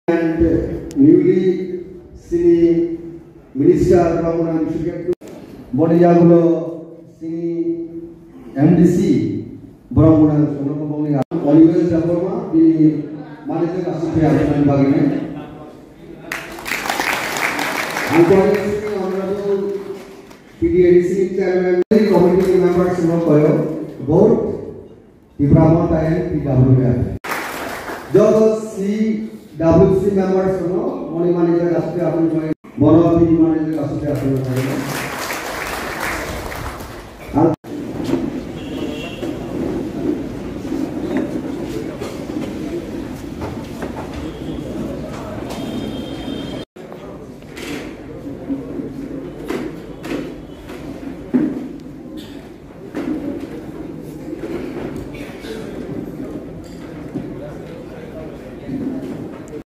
And newly sini Minister Ramunan Suket Bonijagulo sini MDC Ramunan Sunamabongi always Ramunan di manager asupya dengan bagine. Honorable PDADC Chairman, committee members Sunokoyo, board di Pramota and PWF. Those CWC members, money manager, Monopy manager,